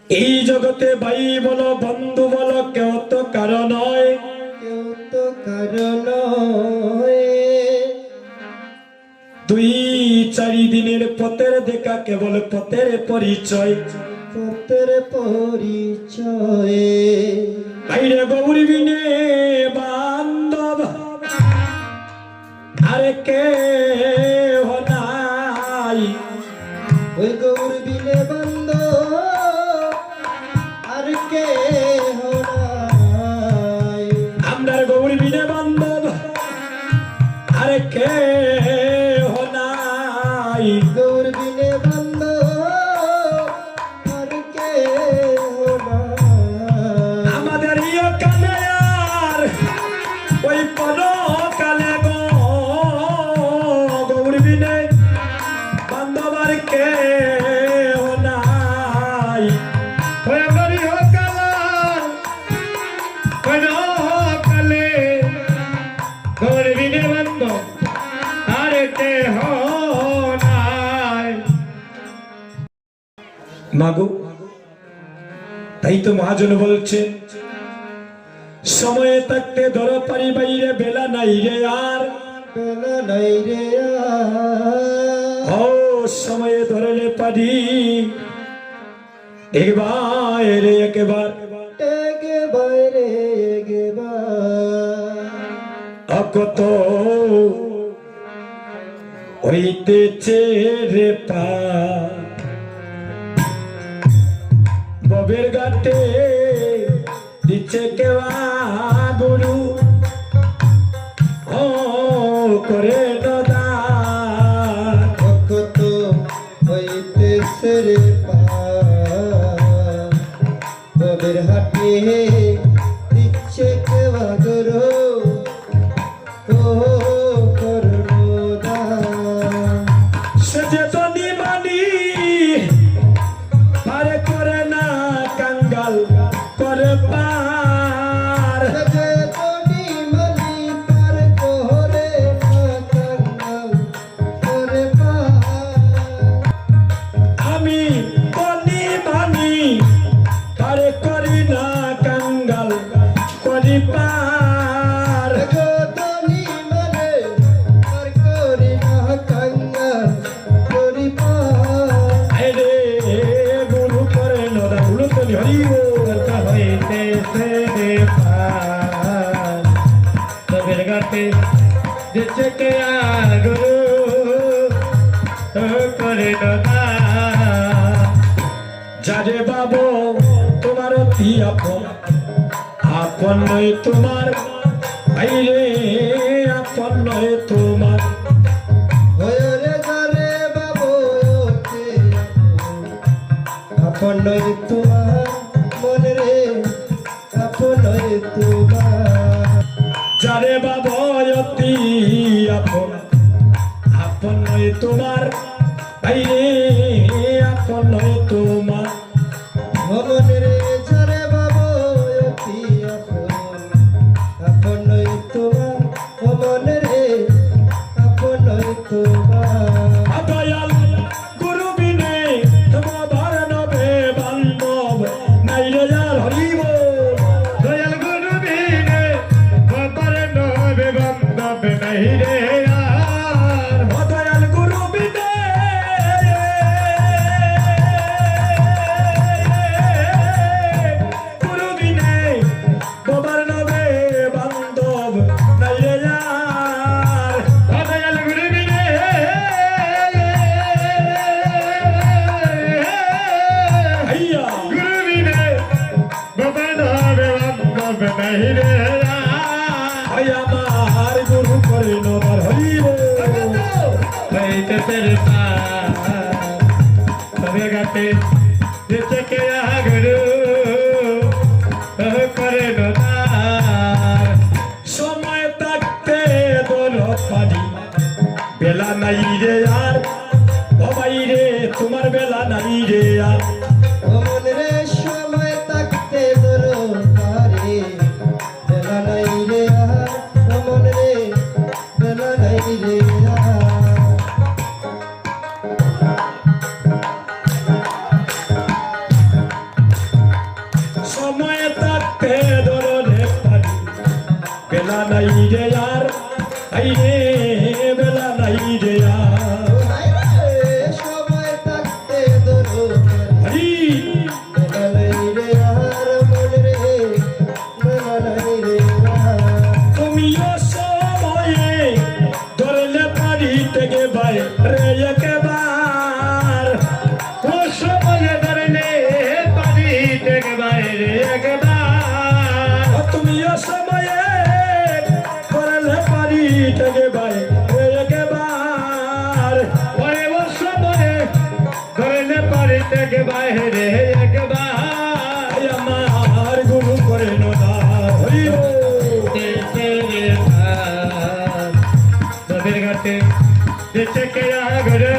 এই জগতে ভাই বলো বন্ধু বলো কেউ তো কারো নয়, কেউ তো কারো নয়। দুই চারি দিনের পথের দেখা কেবল পথের পরিচয়, পথের পরিচয়ে। বাইরে গৌরী বিনে বান্ধব আরে কে নাই, ওই গৌর বিনে বন্ধ আর কে নাই। আমরা গৌরী বিনে বান্ধব আরে কে নাই, গৌর বিনে বন্ধ আর কে নাই। আমাদের ইয় কালে আর ওই পরকালে গো গৌরী বিনে বান্ধব আর কে নাই, ওই আমার ইয় কালে গৌরী বিনে বান্ধব আর কে নাই। মাগো তাই তো মহাজন বলছে সময়ে থাকতে ধরো পারি বাইরে বেলা নাই রে আর, বেলা নাই রে ও সময়ে ধরলে পারি একবার একবার একে বাইরে একেবার। অকত হইতেছে রে পা ববের ঘাটে দিচ্ছে কেবা গরু ও করে নদা, ভক্ত হইতেছে রে পার। ববের হাটে দিচ্ছে কেবা গরু ও করুণাদান। সে যে ধনী মানি পারে করে না কাঙ্গাল করে পার, সজে তনি মনি পার করে না কাঙ্গাল করে পার। আমি ধনী মানি পারে করি না কাঙ্গাল করি পার, সজে তনি মনি পার করে না কাঙ্গাল করে পার। আরে গুরু করে নদা গুরু তো হরি বলতা হইতেছে রে পার তবের গাতে দিচ্ছে কে গুরু করে নদা, যারে বাবু তোমার অতি আপন আপন নয় তোমার বাইরে আপন নয় তোমার, হরে যারে বাবু ওকে আপন নয় তোমার মনে রে আপন নয় তোমার। যারে বাবু অতি আপন আপন নয় তোমার বাইরে আপন নয় তোমার, মনে রে যারে বাবু অতি আপন আপন নয় তোমার মনে রে আপন নয় তোমার। দয়াল গুরু বিনে বাবার নবে বান্ধব নাই রে আর হরিব, দয়াল গুরু বিনে বাবার নবে বান্ধব নাই রে আর, দয়াল গুরু বিনে গুরু বিনে বাবার নবে বান্ধব নাই রে আর, দয়াল গুরু বিনে হাইয়া গুরু বিনে বাবার নবে বান্ধব নাই রে আর, আমার গুরু করে নবার হইব হইতেছে রে পার তবে গাতে দিচ্ছে কে গুরু করে নদার, সময় থাকতে দোল পারি বেলা নাই রে আর, ও বাইরে তোমার বেলা নাই রে আর, মনে রে সময় থাকতে ধরো পারে বেলা নাই রে আর মনে রে বেলা নাই রে আর। বেলা নাই রে আর আইরে বেলা নাই রে আর সময় থাকতে দরকার হরি বেলা নাই রে আর মন রে বেলা নাই রে আর তুমিও সময়ে ধরলে পারি থেকে বাই রে একবার ও সময়ে ধরলে পারি থেকে বাই রে একবার তুমিও সময়ে ধরলে পারি থেকে বাই রে একবার ওরে ও সময়ে ধরলে পারি থেকে বাই রে একবার আমার গুরু করে নোদা হরি নদীর ঘাটে দেশে কেরা ঘরে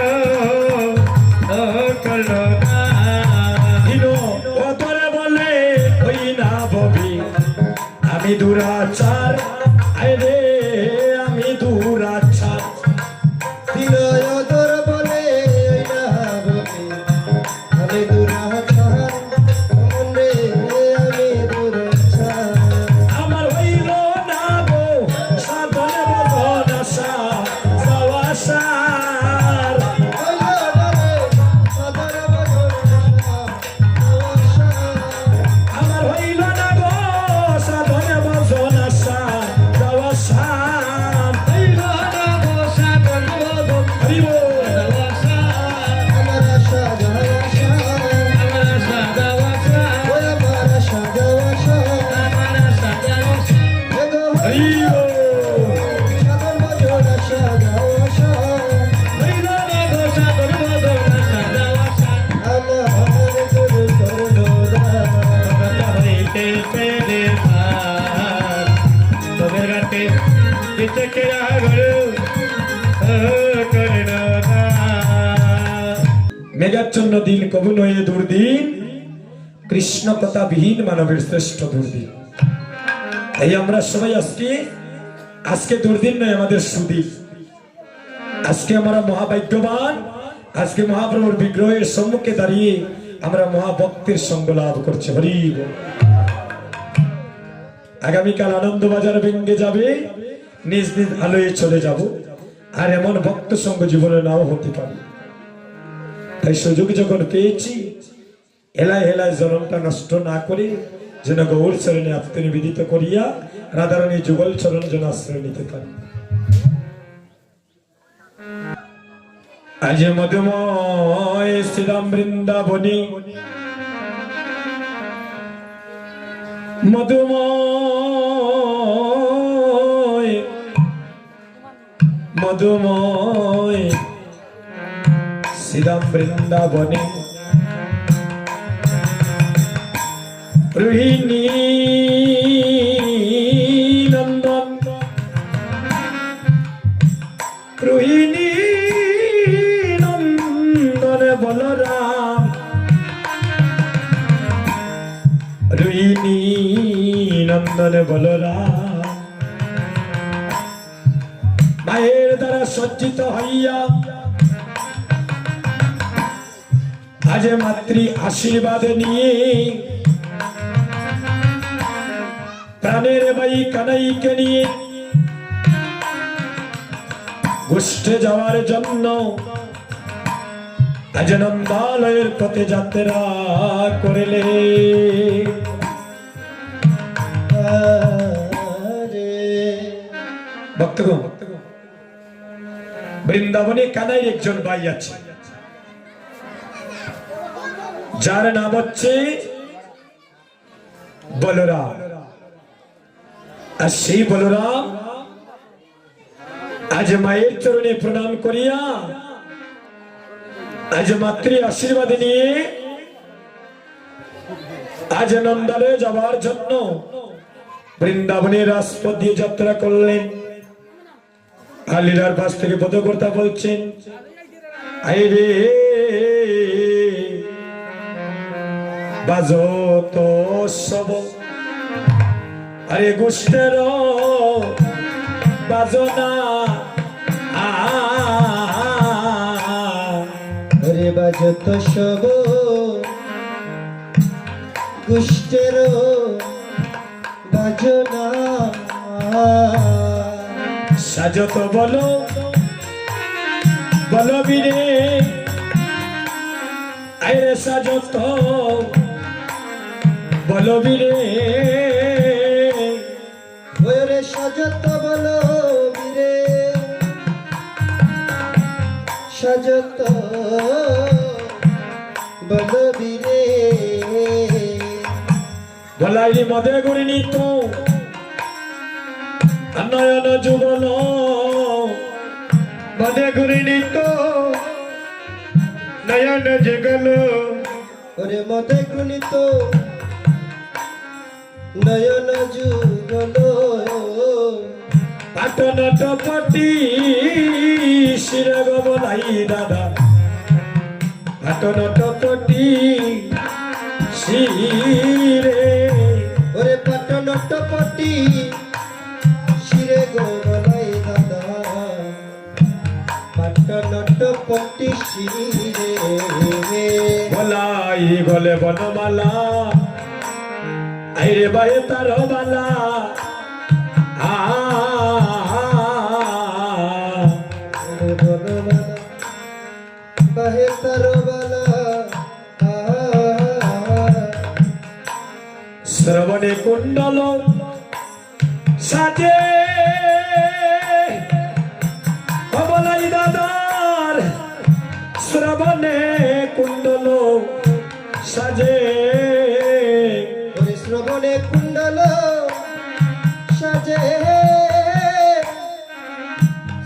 ও করলো দিনো ও তোরে বলে ওই না ববি আমি দুরাচার আরে আমি দুরাচার বিনয় তোর বলে না বলে আমি দুরাচার মন রে আমি দুরাচার আমার হইল না গো সাধনে বদন আশা সওয়াসার আমার হইল না গো সাধনে বদন আশা সওয়াসার হইল না গো সাধনে বদন হরিব আমার আশা গাওয়াশা আমার আশা দাওয়াসা ওই আমার আশা গাওয়াশা আমার আশা দাওয়াসা এগো হরিব সাধন ভজন আশা গাওয়াশা হইল না গো সাধনে বদন আশা দাওয়াসা আমার গুরু করলো কথা হইতে পেরে ভার তবে রাতে দিতে কেরা ঘরে করে না মেঘাচ্ছন্ন দিন কবু নয়ে দুর্দিন কৃষ্ণ কথা বিহীন মানবের শ্রেষ্ঠ দুর্দিন তাই আমরা সবাই আজকে দুর্দিন নয় আমাদের সুদিন আজকে আমরা মহাভাগ্যবান আজকে মহাপ্রভুর বিগ্রহের সম্মুখে দাঁড়িয়ে আমরা মহাভক্তের সঙ্গ লাভ করছি হরি বল। আগামীকাল আনন্দবাজার ভেঙ্গে যাবে নিজ নিজ আলোয় চলে যাব আর এমন ভক্ত সঙ্গ জীবনে নাও হতে পারে তাই সুযোগ যখন পেয়েছি হেলায় হেলায় জনমটা নষ্ট না করে যেন গৌর চরণে আত্মনিবেদিত করিয়া রাধারানী যুগল চরণ যেন আশ্রয় নিতে পারি আজ মধুময় শ্রীরাম বৃন্দাবনী মধুময় মধুময় শ্রীরাম বৃন্দাবনী রোহিণী নন্দন রোহিণী নন্দন বলরাম রোহিণী নন্দন বলরাম মায়ের দ্বারা সজ্জিত হইয়া আজ মাতৃ আশীর্বাদ নিয়ে প্রাণের ভাই কানাইকে নিয়ে গোষ্ঠে যাওয়ার জন্য আজ নন্দালয়ের পথে যাত্রা করিলে ভক্তগণ বৃন্দাবনে কানাই একজন ভাই আছে যার নাম হচ্ছে বলরাম আর সেই বলরাম আজ মায়ের চরণে প্রণাম করিয়া আজ মাতৃ আশীর্বাদ নিয়ে আজ নন্দালয়ে যাওয়ার জন্য বৃন্দাবনের রাজপথ দিয়ে যাত্রা করলেন আর লীলার পাশ থেকে পদকর্তা বলছেন আইরে বাজো তো সব আরে গোষ্ঠের বাজনা ওরে বাজত সব গোষ্ঠের বাজনা সাজত বলো বলো বীরে আইরে সাজত বলো বীরে ওরে সাজত বলো বীরে সাজত বলো বীরে বলাইরি মদে গুড়ি নিত নয়ন যুগল মদে গুড়ি নিত নয়ন যুগল ওরে মদে গুণিত নয়ন যুগল পাটন টপটি শিরে গবলাই দাদা পাটন টপটি শিরে ওরে পাটন টপটি শিরে গোবলাই দাদা পাটন টপটি শিরে বলাই গলে বনমালা আইরে বায়ে তার বালা ওরে বনমালা বাহে তারবালা শ্রবণে কুণ্ডল সাজে বলাই দাদার শ্রবণে কুণ্ডল সাজে ওরে শ্রবণে কুণ্ডল সাজে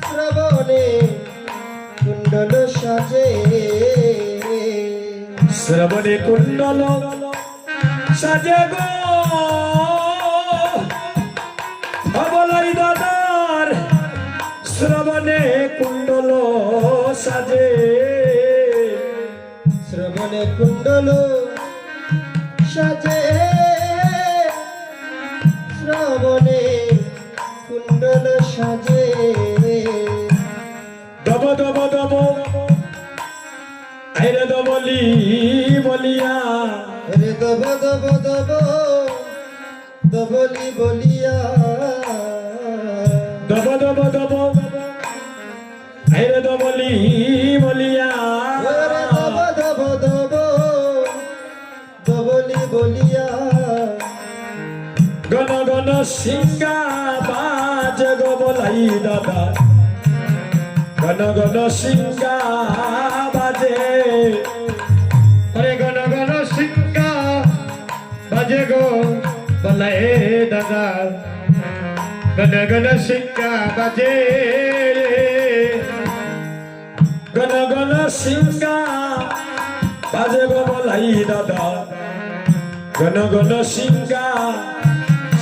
শ্রবণে কুণ্ডল সাজে শ্রবণে কুণ্ডল সাজে গো বলাই দাদার শ্রবণে কুণ্ডল সাজে শ্রবণে কুণ্ডল সাজে শ্রবণে কুণ্ডল সাজে দব দব দব আইরে দবলি বলিয়া রে দব দব দব দবলি বলিয়া দব দব দব আইরে দবলি বলিয়া রে দব দব দব দবলি বলিয়া গণ গণ সিংহা বাজ গো বলাই দাদা গণ গণ সিংহা বাজে अरे गण गण सिंगा बजे गो बलाए दादा गण गण सिंगा बजे গণ গণ সিংহা বাজে গো বলাই দাদা গণ গণ সিংহা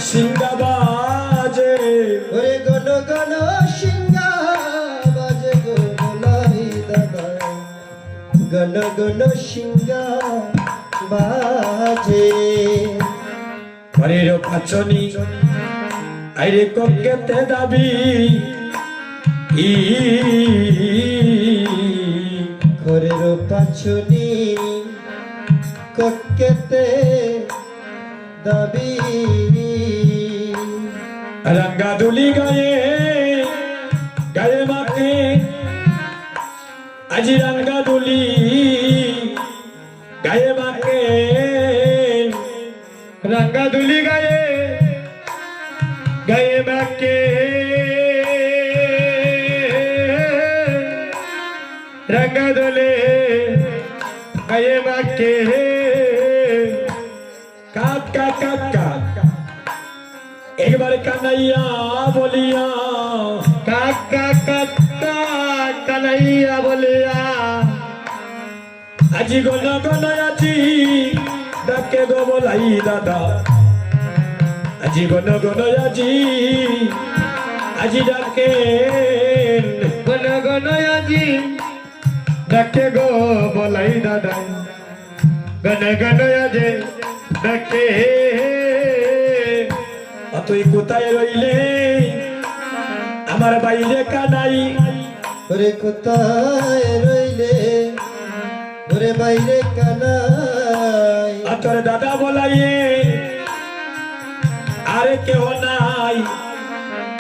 সিংহা বাজে ওরে গণ গণ সিংহা বাজে গো বলাই দাদা গণ গণ সিংহা বাজে ঘরের পাচনি আইরে ককেতে দাবি ই ঘরের পাছনি ককেতে দাবি রঙ্গা দুলি গায়ে গায়ে মাকে আজি রঙ্গা দুলি গায়ে মাকে रंगा दुली गए गए बाके रंगा दुले गए बाके কাকা কাকা একবার কানাইয়া বলিয়া काका काका कन्हैया बोलिया আজি গণ গণ আজি ডাকে গো বলাই দাদা আজি গণ গণ আজি ডাকে गन गनयाजी डके गो बोलाई दादा गन गनयाजे डके তুই কোথায় রইলে আমার বাইরে কানাই ওরে কোথায় রইলে ওরে বাইরে কানাই তোর দাদা বলাইয়ে আরে কেহ নাই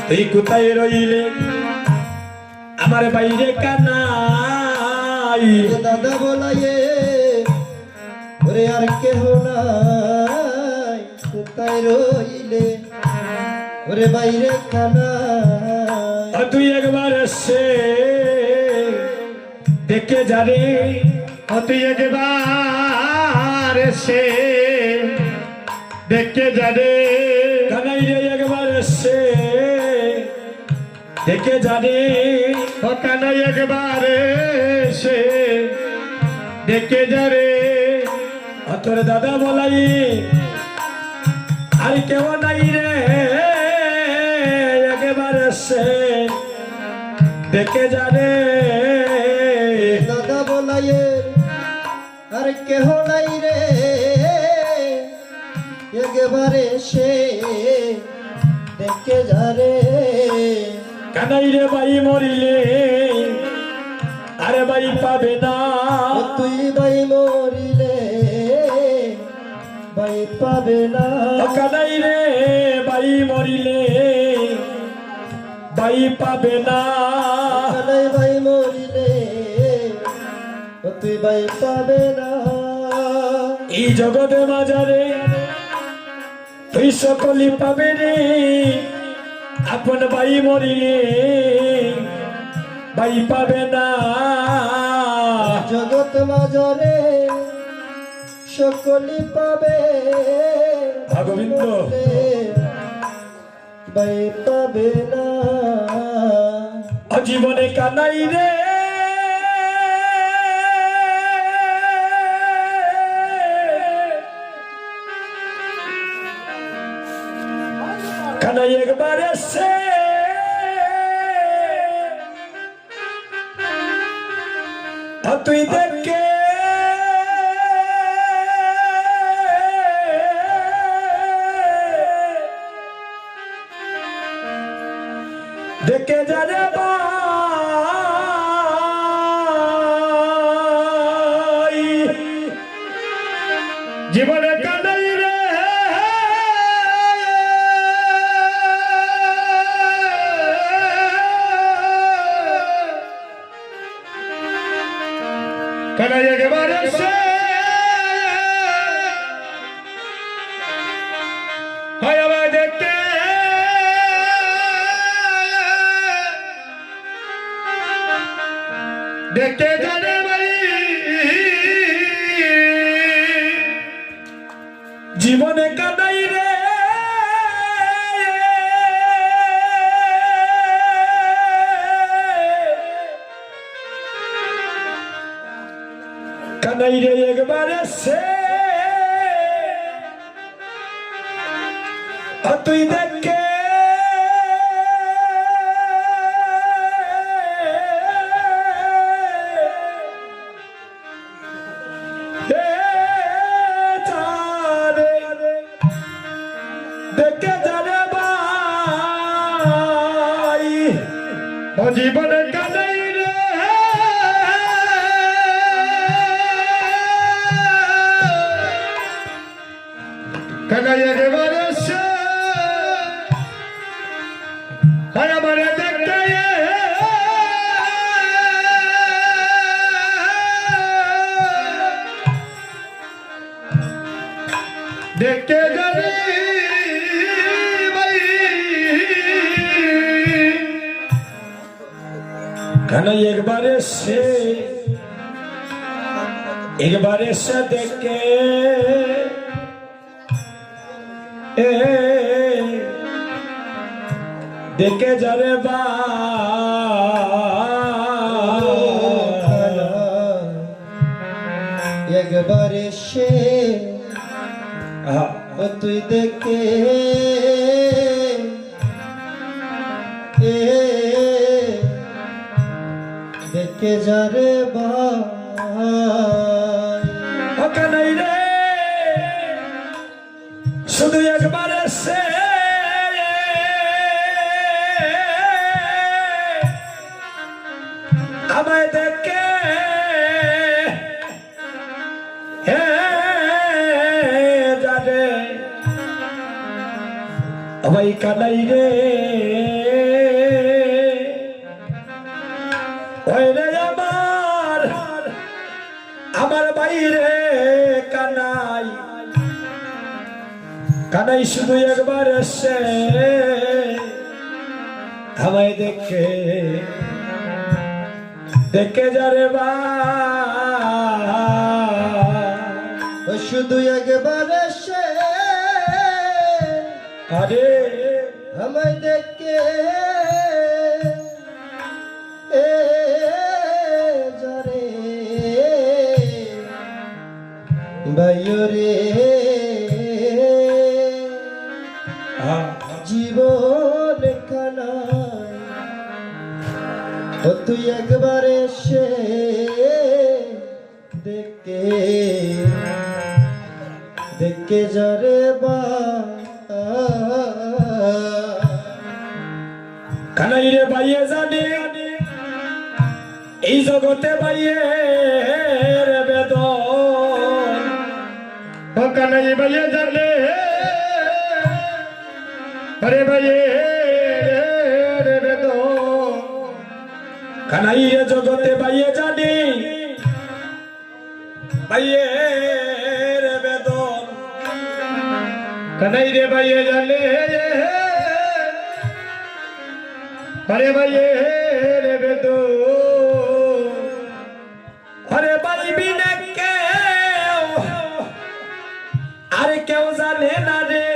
তুই কোথায় রইলে আমার বাইরে কানাই দাদা বলাইয়ে ওরে আর কেহ নাই কোথায় রইলে ওরে বাইরে কানাই আর তুই একবার এসে দেখে যারে তুই একবার এসে দেখে যাবে কানাই রে একবার এসে দেখে যারে ও কানাই একবার এসে দেখে যাবে তোর দাদা বলাই আর কেউ নাই রে একবার এসে দেখে যারে দাদা বলাইয়ে আর কেহ নাই রে একবারে সে দেখে যারে কানাই রে ভাই মরিলে আরে ভাই পাবে না ও তুই ভাই মরিলে ভাই পাবে না ও কানাই রে ভাই মরিলে ভাই পাবে না কানাই ভাই মরিলে ও তুই ভাই পাবে না এই জগতে বাজারে তুই সকলি পাবে রে আপন ভাই মরিলে ভাই পাবে না জগৎ মাঝরে সকলি পাবে ভগবিন্দ ভাই পাবে না জীবনে কানাই রে কানাই একবার এসে তুই দেখে দেখে যারে ভাই জীবনে কানাই রে কানাই একবার এসে হয় আমায় দেখতে দেখতে জানে ভাই জীবনে কানাই রে কানাই রে একবার এসে তুই দেখে দেখে যারে ভাই ও জীবনে কানাই রে কানাই একবার এসে হয় আমার দেখতে দেখতে জানি ভাই কানাই একবার এসে দেখে দেখে যারে ভাই একবারে সে ও তুই দেখে দেখে যারে ভাই কানাই রে শুধু একবার এসে আমায় দেখে যারে ভাই কানাই রে ওই রে আমার আমার বাইরে কানাই কানাই শুধু একবার এসে আমায় দেখে দেখে যারে বা শুধু একবার এসে আরে আমায় দেখে যারে ভাইরে জীবন খানায় ও তুই একবার এসে দেখে দেখে যারে বা কানাই রে বাইয়ে জানে এই জগতে বাইয়ে বেদন ও কানাই ভাইয়ে জানে আরে ভাইয়ে রে বেদন কানাই রে জগতে বাইয়ে জানে বাইয়ে বেদন কানাই রে ভাইয়ে জানে আরে ভাইয়ে রে বেদন আরে বাইবি না কেউ আরে কেউ জানে না রে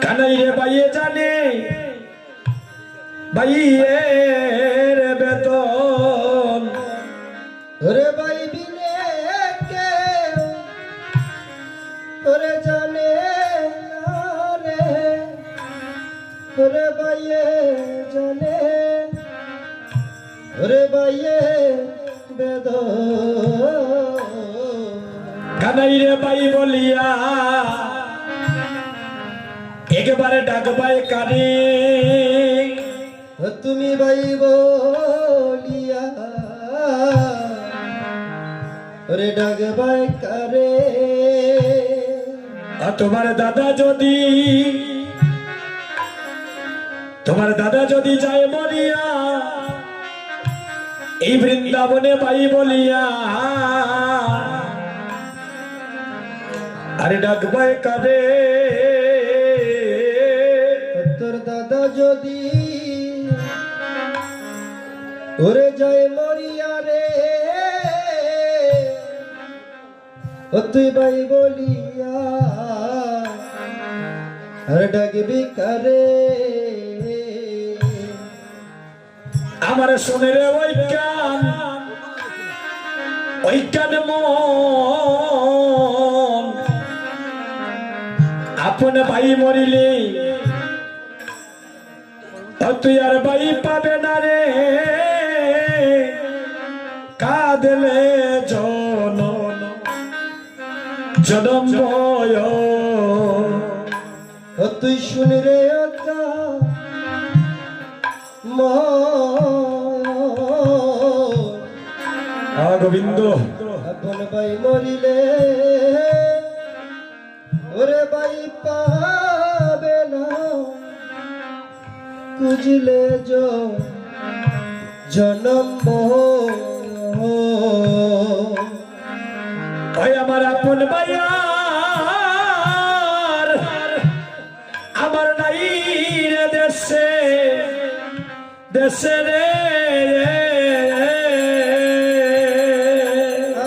কানাই রে বাইয়ে জানে বাইয়ে রে বেদন ওরে ভাই বিনে কে ওরে জানে না রে ওরে ভাইয়ে জানে ওরে ভাইয়ে বেদ কানাই রে বাই বলিয়া একেবারে ডাকবাই কানে তুমি ভাই বলিয়া ওরে ডাকবাই কারে আর তোমার দাদা যদি যায় মরিয়া এই বৃন্দাবনে বাই বলিয়া আরে ডাকবাই কারে তোর দাদা যদি ওরে যায় মরিয়া রে ও তুই ভাই বলিয়া আর ডাকবি কারে আমার শুনে রে ওই কান মন আপন ভাই মরিলে তুই আর ভাই পাবে না রে কাঁদলে জনম ও তুই শুনি রে ওকা গোবিন্দ আপন ভাই মরিলে ওরে ভাই পাবে না খুঁজলে জনম ওই আমার আপন ভাইয়ার আমার নাই রে দেশে রে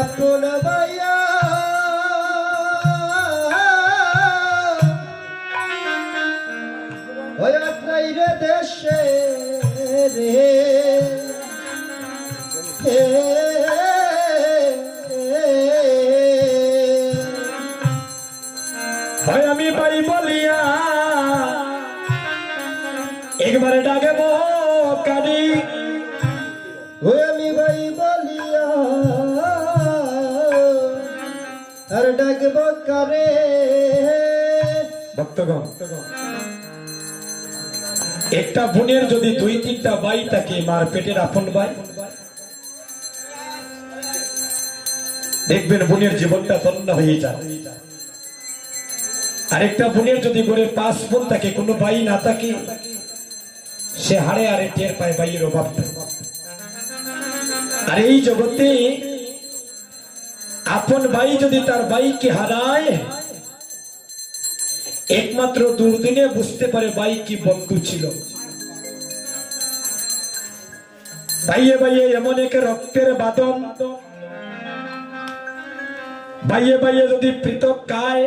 আপন ভাইয়া হয়াত নাই রে দেশে রে হয় আমি পাই বলিয়া একবারে ডাকব কানি ওই আমি ভাই বলিয়া আর ডাকব কারে ভক্তগণ একটা বোনের যদি 2-3টা ভাই থাকে মার পেটের আপন ভাই দেখবেন বোনের জীবনটা ধন্য হয়ে যায় আরেকটা বোনের যদি ঘরে 5 বোন থাকে কোনো ভাই না থাকে সে হারে হারে টের পায় ভাইয়ের অভাবটা। আর এই জগতে আপন ভাই যদি তার ভাইকে হারায়, একমাত্র দুর্দিনে বুঝতে পারে ভাই কি বন্ধু ছিল। ভাইয়ে ভাইয়ে এমন এক রক্তের বাঁধন, ভাইয়ে ভাইয়ে যদি পৃথক খায়,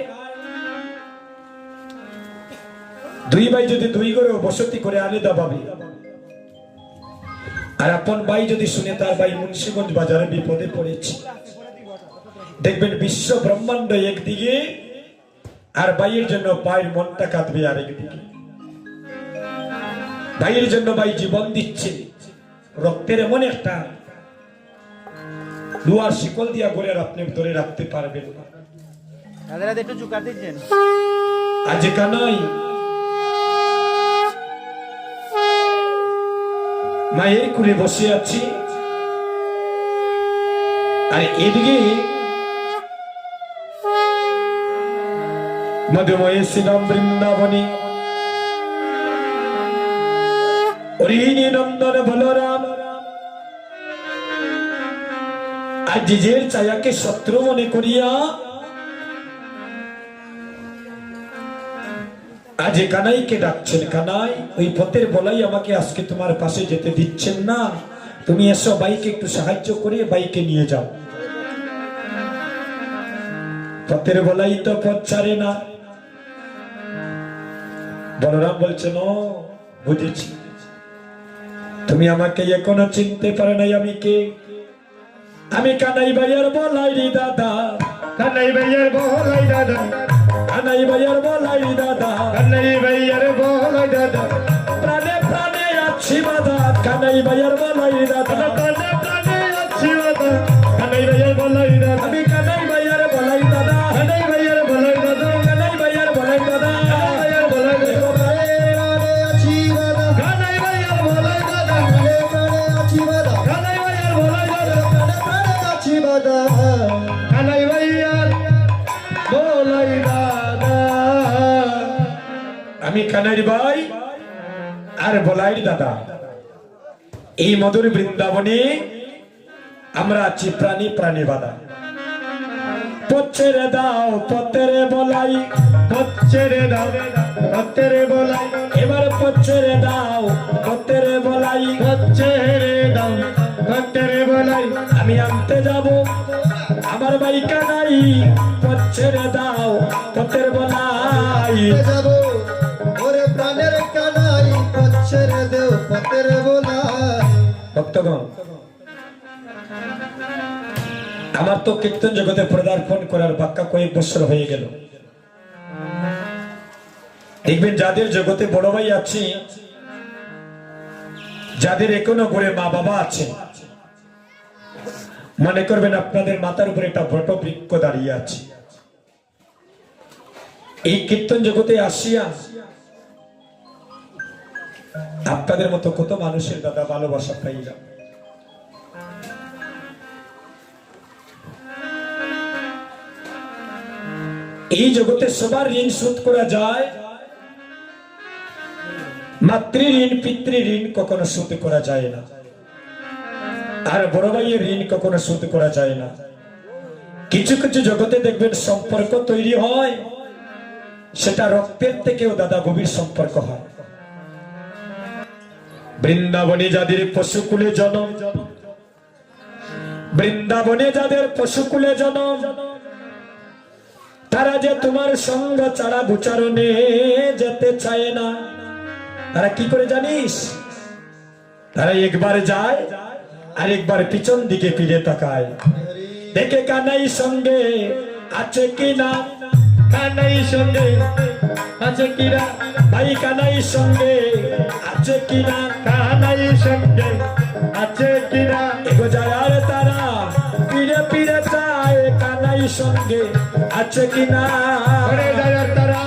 দুই ভাই যদি দুই ঘরে বসতি করে আলাদা ভাবে, আর আপন ভাই যদি শুনে তার ভাই মুন্সিগঞ্জ বাজারে বিপদে পড়েছে, দেখবেন বিশ্ব ব্রহ্মাণ্ড একদিকে, আর ভাইয়ের জন্য ভাইয়ের মনটা কাঁদবে আরেকদিকে। ভাইয়ের জন্য ভাই জীবন দিচ্ছে, রক্তের এমন একটা লোহার শিকল দিয়া গড়ে আপনি ধরে রাখতে পারবেন না। একটু চুকা দিচ্ছেন আজ কানাই মায়ের কুলে বসে আছি, আর এদিকে মধুময় শ্রীরাম বৃন্দাবনে হরিণী নন্দন বলরাম আর নিজের ছায়াকে শত্রু মনে করিয়া আজ কানাইকে ডাকছেন। কানাই, ওই পথের বলাই আমাকে আজকে তোমার পাশে যেতে দিচ্ছেন না, তুমি এসো, বাইকে একটু সাহায্য করে বাইকে নিয়ে যাও। পথের বলাই তো পথ ছাড়ে না। বলরাম বলছেন, ও বুঝেছি, তুমি আমাকে এখনো চিনতে পারো নাই, আমি কে? আমি কানাই ভাইয়ের বলাই রে দাদা, কানাই ভাইয়ের বলাই দাদা, কানাই ভাইয়ের বলাই দাদা, কানাই ভাইয়ের বলাই দাদা, প্রাণে প্রাণে আছি বাদা, কানাই ভাইয়ের বলাই দাদা, প্রাণে প্রাণে আছি বাদা, কানাই ভাইয়ের বলাই দাদা, আমি কানাই ভাইয়ের বলাই দাদা, কানাই ভাইয়ের বলাই দাদা, কানাই ভাইয়ের বলাই দাদা, ভাইয়ের বলাই দাদা, কানাই ভাইয়ের বলাই দাদা, কানাই ভাইয়ের বলাই দাদা, কানাই ভাইয়ের বলাই দাদা। আমি কানাইর ভাই আর বলাইর দাদা। এই মধুর বৃন্দাবনে আমরা আছি প্রাণী প্রাণী বাদা। পথেরে দাও পথেরে বলাই, পথেরে দাও পথেরে বলাই, এবার পথেরে দাও পথেরে বলাই, পথেরে দাও পথেরে বলাই, আমি আনতে যাব আমার ভাই কানাই, পথেরে দাও পথের বলাই। যাবো ওরে প্রাণের কানাই, পথেরে দেও পথের বলাই। ভক্তগণ, আমার তো কীর্তন জগতে পদার্পণ করার বাক্যা কয়েক বছর হয়ে গেল। দেখবেন যাদের জগতে বড় ভাই আছে, যাদের এখনো ঘরে মা বাবা আছে, মনে করবেন আপনাদের মাথার উপরে একটা বট বৃক্ষ দাঁড়িয়ে আছে। এই কীর্তন জগতে আসিয়া আপনাদের মতো কত মানুষের দাদা ভালোবাসা পাইলাম। এই জগতে সবার ঋণ শোধ করা যায়, মাতৃ ঋণ পিতৃ ঋণ কখনো শোধ করা যায় না, আর বড় ভাইয়ের ঋণ কখনো শোধ করা যায় না। কিছু কিছু জগতে দেখবেন সম্পর্ক তৈরি হয়, সেটা রক্তের থেকেও দাদা গভীর সম্পর্ক হয়। বৃন্দাবনে যাদের পশুকুলে জন্ম, বৃন্দাবনে যাদের পশুকুলে জন্ম, তারা যে তোমার সঙ্গ ছাড়া গোচারণে যেতে চায় না। তারা কি করে জানিস? তারা একবার যায় আর একবার পিছন দিকে ফিরে তাকায়, দেখে কানাই সঙ্গে আছে কিনা, কানাই সঙ্গে আছে কিনা, ভাই কানাই সঙ্গে আছে কিনা, কানাই সঙ্গে আছে কিনা, এগো যায় আর তারা ফিরে ফিরে চায় কানাই সঙ্গে আছে কিনা। ঘরে যায় তারা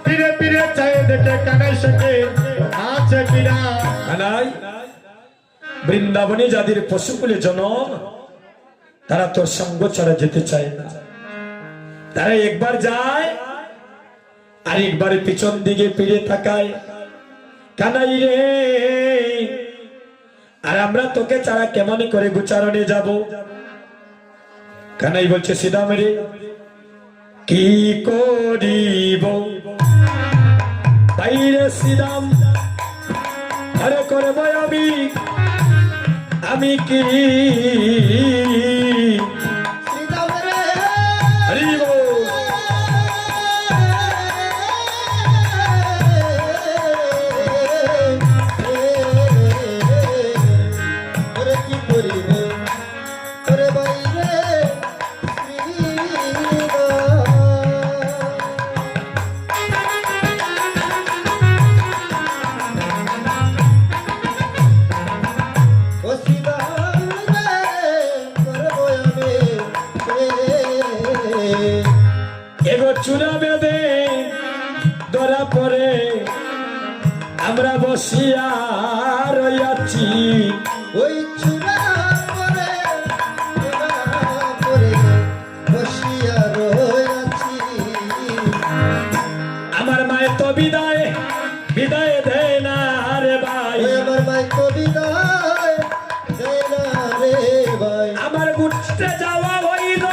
ফিরে ফিরে চায় দেখে কানাই সঙ্গে আছে কিনা। কানাই, বৃন্দাবনে যাদের পশুকুলে জন্ম, তারা তোর সঙ্গ ছাড়া যেতে চায় না। তারা একবার যায় আর একবার পিছন দিকে ফিরে তাকায়, কানাই রে, আর আমরা তোকে ছাড়া কেমন করে গোচারণে যাব? কানাই বলছে শ্রীরাম রে, কি করিব বাইরে শ্রীরাম, আরে করব আমি কি শ্রীরাম রে, হরি বল। ওরে কি করিব ওরে বাইরে শ্রীরাম। ও শ্রীরাম রে, করব আমি এগো চূড়া বেঁধে ধরা পরে আমরা বসিয়া রইয়াছি, ওই চূড়া পরে বসিয়া রয়েছি। আমার মায়ের তো বিদায় বিদায় দেয় না রে ভাই, ওই আমার মাই কবিতায় দেয় না রে ভাই। আমার ঘুরতে যাওয়া হইল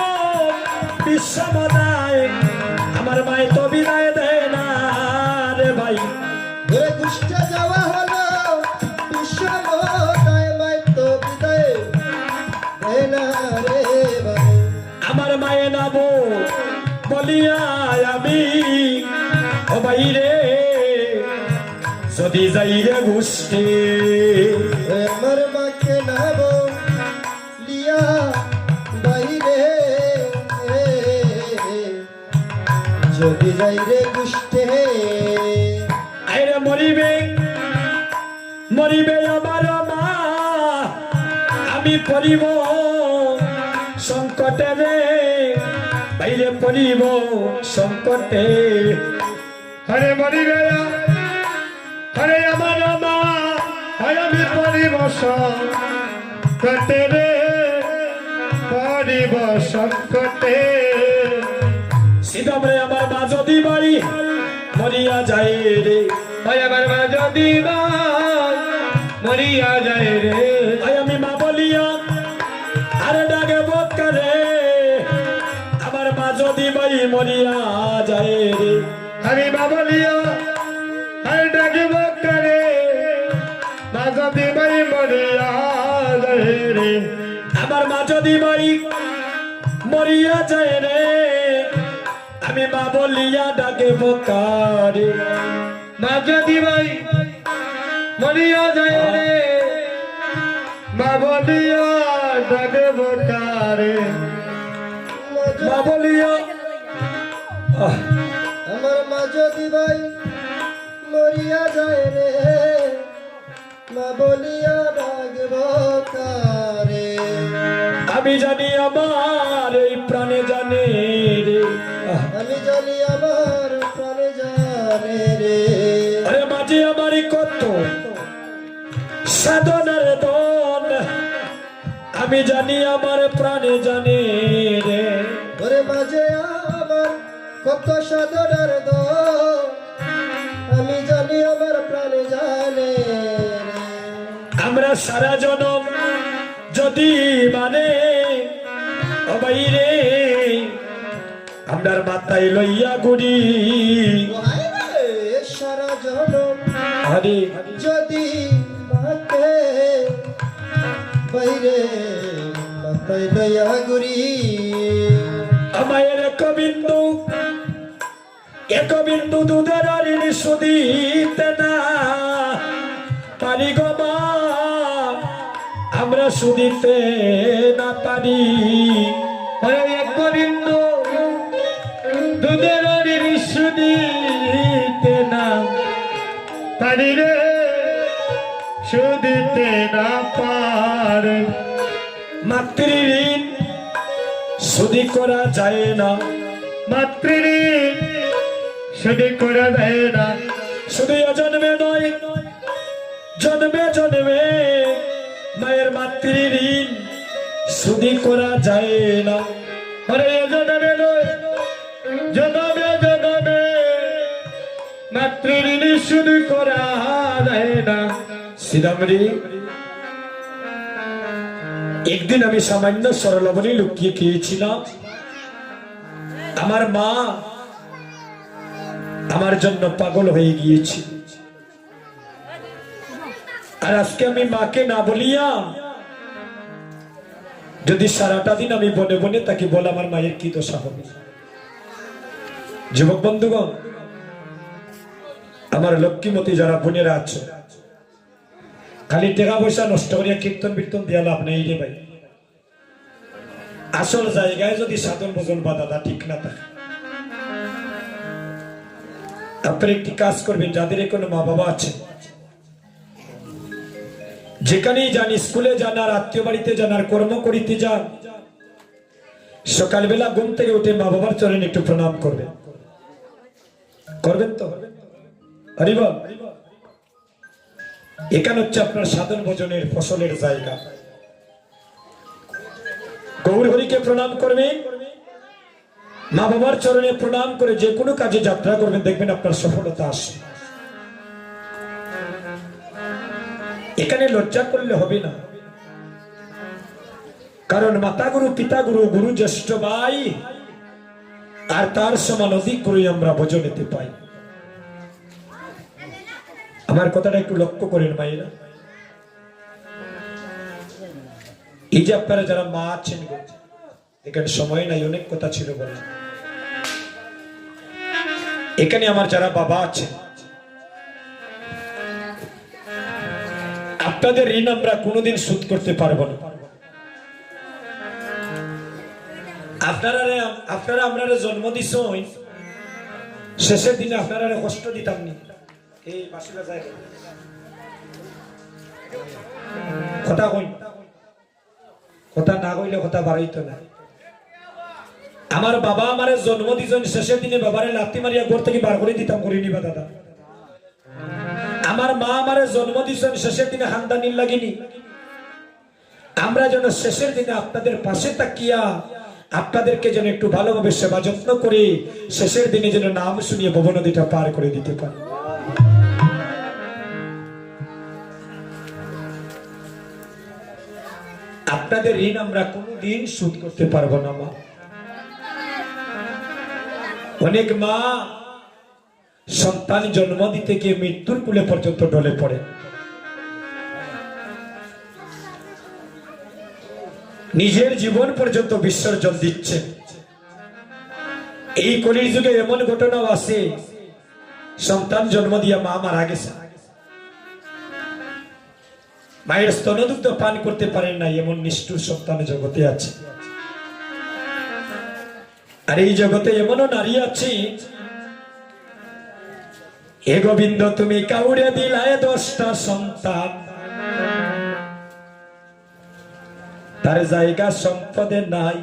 বিশ্বমদায়, আমার মায়ের তো বিদায় দেয় না রে ভাই, ওরে কুষ্ঠে যাওয়া হলো বিশ্বময় মাই তো বিদায় দেয় না রে ভাই। আমার মায়ে নাবো বলিয়া আমি ও ভাই রে, যদি যাই রে ঘুষতে ওই আমার মাকে নাব লিয়া বাইরে, যদি যাই রে কুষ্ঠে আইরে মরিবে মরিবে আমার মা, আমি পড়িব সংকটে রে, বাইরে পড়িব সংকটে। হরে মরিবে হরে আমার মা, হরে আমি পরিবশ কটে রে, পরিব সংকটে। সীতাম রে, আমার মা যদি বাড়ি মরিয়া যায় রে, হয় আমার মা যদি মরিয়া যায় রে, আই আমি মা বলিয়া আরে ডাকে বকারে, আমার মা যদি বাড়ি মরিয়া যায় রে, আমি মা বলিয়া হরে ডাকিব করে, মা যদি মরিয়া যায় রে, আমার মা যদি বাড়ি মরিয়া যায় রে, আমি মা বলিয়া ডাকে বকারে, মা যদি মরিয়া যায় রে, মা বলিয়া ডাকিব করে। মা বলিয়া আমার মা যদি ভাই মরিয়া যায় রে, মা বলিয়া ডাকব কারে। আমি জানি আমার এই প্রাণে জানে রে, আমি জানি আমার প্রাণে জানে রে। আরে মাঝে আমারই কত সাধনার দন, আমি জানি আমার প্রাণে জানে রে, ওরে মাঝে আমার কত সাধনার দল, আমি জানি আমার প্রাণে জানে রে। আমরা সারা জনম যদি মানে ও ভাই রে, আমরার মাথায় লইয়া গুড়ি, ওহাই রে, সারা জনম আরে যদি মাকে বাইরে মাথায় দয়া গুরি। আমায়ের এক বিন্দু দুধের ঋণ সুদিতে না পারি গো মা, আমরা সুদিতে না পারি, হরে এক বিন্দু দুধের সুদিতে না পারি রে, সুদিতে না পারে। মাতৃঋণ সুদি করা যায় না, মাতৃঋণ সুদি করা যায় না, শুধু জন্মে নয় জন্মে জন্মে মায়ের মাতৃঋণ সুদি করা যায় না, হরে জনমে নয় জনমে জনমে মাতৃ ঋণ শোধ করা যায় না। শ্রীরামরি, একদিন আমি সামান্য সরলবণী লুকিয়ে খেয়েছিলাম। আমার মা আমার জন্য পাগল হয়ে গিয়েছে, আর আজকে আমি মাকে না বলিয়া যদি সারাটা দিন আমি বনে বনে তাকে বল, আমার মায়ের কি দশা হবে? যুবক বন্ধুগণ, আমার লক্ষ্মীমতী যারা বোনেরা আছে, খালি টাকা পয়সা নষ্ট করিয়া কীর্তন বীর্তন দিয়া লাভ নেই রে ভাই। আসল জায়গায় যদি সাধন ভোজন বা দাদা ঠিক না থাকে, আপনার একটি কাজ করবেন, যাদের কোনো মা বাবা আছে, যেখানেই যান, স্কুলে যান আর আত্মীয় বাড়িতে যান আর কর্ম করিতে যান, সকালবেলা ঘুম থেকে উঠে মা বাবার চরণে একটু প্রণাম করবেন। করবেন তো? হরিবল। এখানে হচ্ছে আপনার সাধন ভোজনের ফসলের জায়গা। গৌর হরিকে প্রণাম করবেন, মা বাবার চরণে প্রণাম করে যে কোনো কাজে যাত্রা করবেন, দেখবেন আপনার সফলতা আসে। এখানে লজ্জা করলে হবে না, কারণ মাতা গুরু, পিতা গুরু, গুরু জ্যেষ্ঠ ভাই, আর তার সমান অধিক গুরু আমরা ভোজনেতে পাই। আমার কথাটা একটু লক্ষ্য করেন মায়েরা। এই যে আপনারা যারা মা আছেন, এখানে সময় নাই, অনেক কথা ছিল বলে। এখানে আমার যারা বাবা আছেন, আপনাদের ঋণ আমরা কোনোদিন শোধ করতে পারবো না। আপনারা আমরা জন্ম দিছ, শেষের দিনে আপনারা কষ্ট দিতাম নি। এই বাসিলা যায় কথা কই, কথা না কইলে কথা বাড়াইতো না। আমার বাবা আমারে জন্ম দিছেন, শেষের দিনে বাবারে লাথি মারিয়া ঘর থেকে বার করে দিতাম, করি নিবা দাদা। আমার মা আমারে জন্ম দিছেন, শেষের দিনে হান্দানির লাগেনি। আমরা যেন শেষের দিনে আপনাদের পাশে তাকিয়া আপনাদেরকে যেন একটু ভালোভাবে সেবা যত্ন করে শেষের দিনে যেন নাম শুনিয়ে ভব নদীটা পার করে দিতে পারি। আপনাদের ঋণ আমরা কোনদিন শোধ করতে পারবো না মা। অনেক মা সন্তান জন্ম দিতে গিয়ে মৃত্যুর কূলে পর্যন্ত ঢলে পড়ে, নিজের জীবন পর্যন্ত বিসর্জন দিচ্ছে। এই কলির যুগে এমন ঘটনাও আছে, সন্তান জন্ম দিয়া মা মারা গেছে, মায়ের স্তনদুগ্ধ পান করতে পারেন না, এমন নিষ্ঠুর সন্তান জগতে আছে। আর এই জগতে এমনও নারী আছে, হে গোবিন্দ তুমি কাউরে দিলায় 10টা সন্তান, তার জায়গা সম্পদে নাই।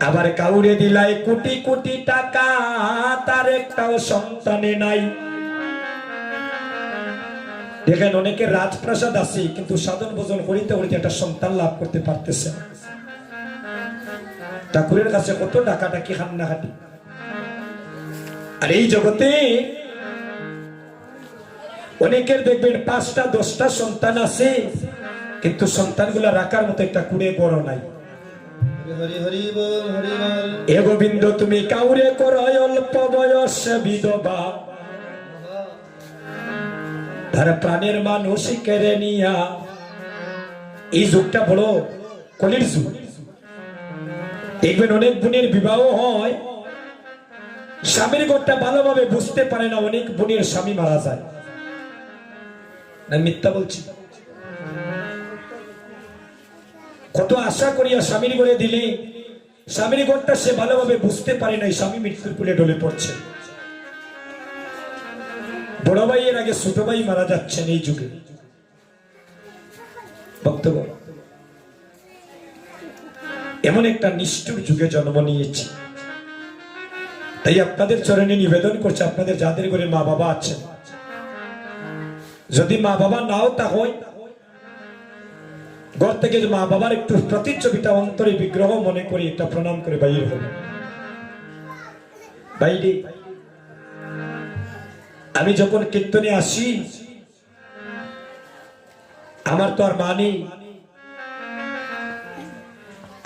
আবার কাউরে দিলাই কোটি কোটি টাকা, তার একটাও সন্তানে নাই। দেখেন অনেকের রাজপ্রাসাদ আছে, কিন্তু সাধন ভোজন করিতে করিতে একটা সন্তান লাভ করতে পারতেছে না। ঠাকুরের কাছে কত ডাকাডাকি কান্নাকাটি। আর এই জগতে অনেকের দেখবেন 5টা 10টা সন্তান আছে, কিন্তু সন্তানগুলা রাখার মতো একটা কুড়ে বড় নাই। হরি হরি বল, হরি বল। এ গোবিন্দ তুমি কাউরে করয় অল্প বয়সে বিধবা, তার প্রাণের মানুষ কেড়ে নিয়া। এই যুগটা বড় কলির যুগ। দেখবেন অনেক বোনের বিবাহ হয়, স্বামীর ঘরটা ভালোভাবে বুঝতে পারে না, অনেক বোনের স্বামী মারা যায়। না মিথ্যা বলছি? কত আশা করিয়া স্বামীর ঘরে দিলে, স্বামীর ঘরটা সে ভালোভাবে বুঝতে পারে না, স্বামী মৃত্যুর কূলে ঢলে পড়ছে। বড় ভাইয়ের আগে ছোট ভাই মারা যাচ্ছেন এই যুগে। বক্তব্য এমন একটা নিষ্ঠুর যুগে জন্ম নিয়েছি। তাই আপনাদের চরণে নিবেদন করছে, আপনাদের যাদের ঘরে মা বাবা আছেন, যদি মা বাবা নাও তা হয়, ঘর থেকে মা বাবার একটু প্রতিচ্ছবিটা অন্তরে বিগ্রহ মনে করে একটা প্রণাম করে বাইরে হবে। বাইরে আমি যখন কীর্তনে আসি আমার তো আর মা নেই,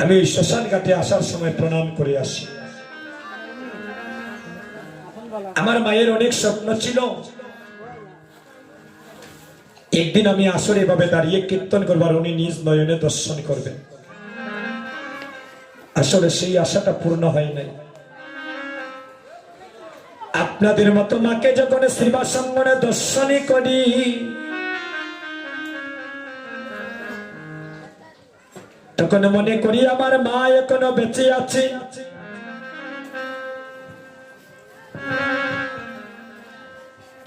আমি ওই শ্মশান ঘাটে আসার সময় প্রণাম করে আসি। আমার মায়ের অনেক স্বপ্ন ছিল একদিন আমি আসরে এভাবে দাঁড়িয়ে কীর্তন করবার উনি নিজ নয়নে দর্শন করবেন। আসলে সেই আশাটা পূর্ণ হয় নাই। আপনাদের মতো মাকে যখন শ্রীবাসঙ্গনে দর্শনই করি তখন মনে করি আমার মা এখনো বেঁচে আছে।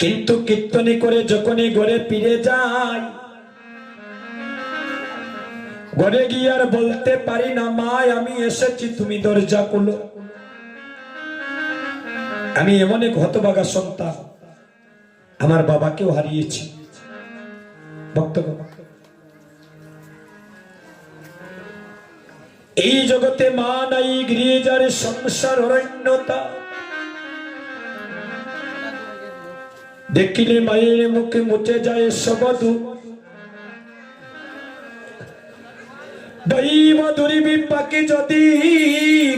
কিন্তু কীর্তনী করে যখনই ঘরে ফিরে যাই, ঘরে গিয়ে আর বলতে পারি না মা আমি এসেছি, তুমি দরজা খুলো। আমি এমন এক হতভাগা সন্তান, আমার বাবাকেও হারিয়েছি। ভক্তগণ, এই জগতে মা নাই, গৃহে যার সংসার অরণ্যতা। দেখিলে মায়ের মুখে মুছে যায় সব দুঃখ। দৈব দুর্বিপাকে যদি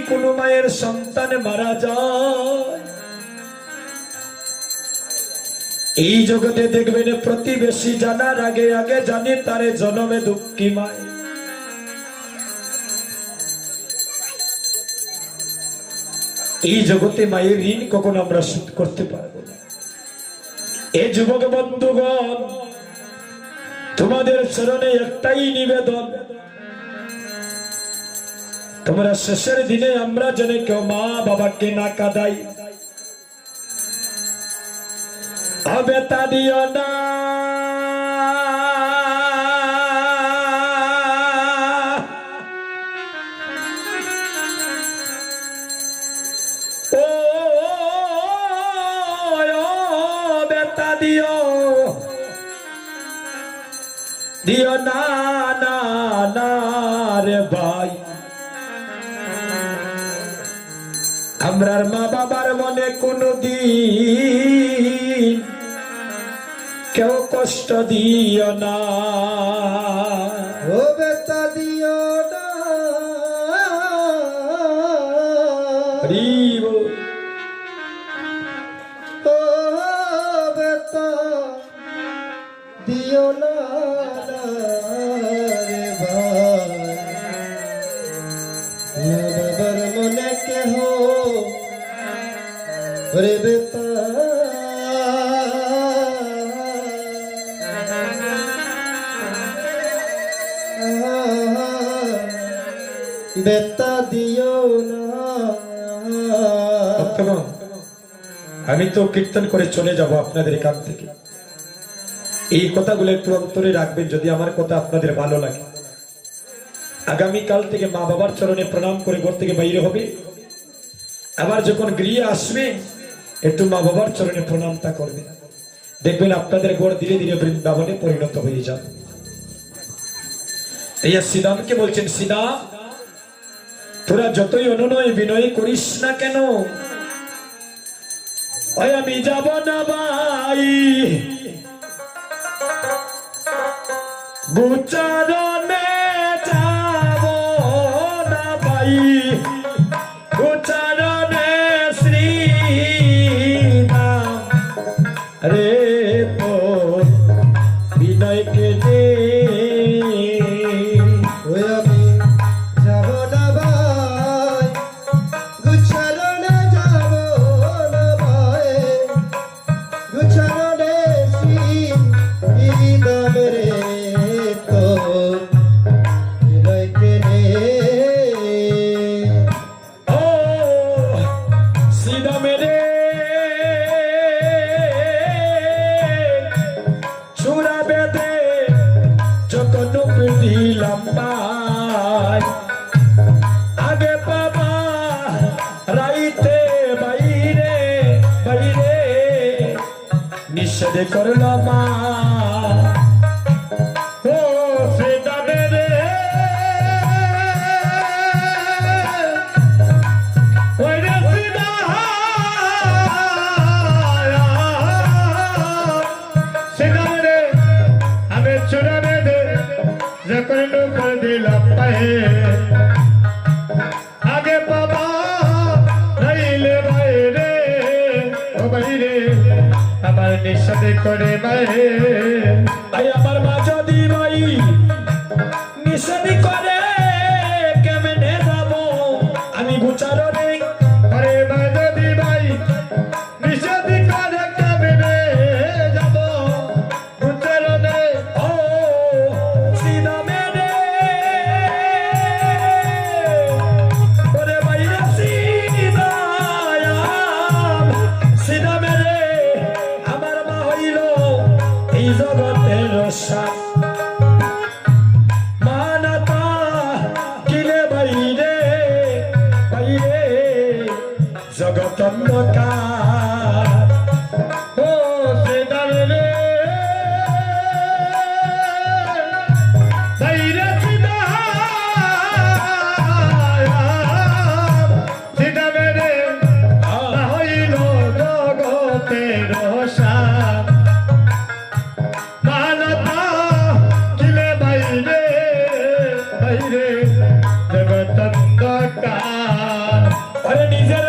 কোনো মায়ের সন্তান মারা যায়, এই জগতে দেখবেন প্রতিবেশী জানার আগে আগে জানে তারে জন্মে দুঃখী মায়। এই জগতে মায়ের ঋণ কখনো আমরা শোধ করতে পারবো না। এ যুবক বন্ধুগণ, তোমাদের চরণে একটাই নিবেদন, তোমরা শেষের দিনে আমরা যেন কেউ মা বাবাকে না কাঁদাই। অবেতা দিও না, ও বেতা দিও দিও না না না রে ভাই। আমরার মা বাবার মনে কোনদিন কেউ কষ্ট দিও না। ও বেতা দিও না, হরি বল। ও বেতা দিও না রে ভাই। বাবার মনে কেহ রে বেতা, বেতা দিও না। আমি তো কীর্তন করে চলে যাব আপনাদের এখান থেকে। এই কথাগুলো একটু অন্তরে রাখবেন যদি আমার কথা আপনাদের ভালো লাগে। আগামীকাল থেকে মা বাবার চরণে প্রণাম করে ঘর থেকে বাইরে হবে। আবার যখন গৃহে আসবে একটু মা বাবার চরণে প্রণামটা করবে, দেখবেন আপনাদের ঘর ধীরে ধীরে বৃন্দাবনে পরিণত হয়ে যাবে। এই শ্রীরামকে বলছেন, শ্রীরাম তোরা যতই অনুনয় বিনয় করিস না কেন, ওই আমি যাব না ভাই গোচারণে, যাব না ভাই গোচারণে শ্রীরাম রে তো বিনয়কে দে। ওই আমি যাব না ভাই গুছারণে, যাব না ভাই গুছারণে শ্রীরাম রে তো বিনয়কে নে। ও শ্রীরাম রে চূড়া বেদে যখন দিলাম পাই, আগে বাবা রাইতে বাইরে বাইরে নিষেধ করল মা। ও শ্রীরাম রে ওই রে শ্রীরাম নিষেধ করে মায়ে ভাই আমার মা যদি ভাই নিষেধ করে কেমনে যাব আমি গুচারো নেই আরে মা যদি ভাই নিষেধ করে কেমনে যাব উচ্চারণে ও সিনা মেরে ওরে বাইরে সিনা মেরে আমার মা হইল এই জগতের সাপ মানাতা কিলে বাইরে বাইরে জগত অন্ধকার ও সেদারে রে বাইরে সিদা সিদা মেরে না হইল জগতের সাপ মানতা কিলে বাইরে বাইরে জগতন্দকার ওরে নিজে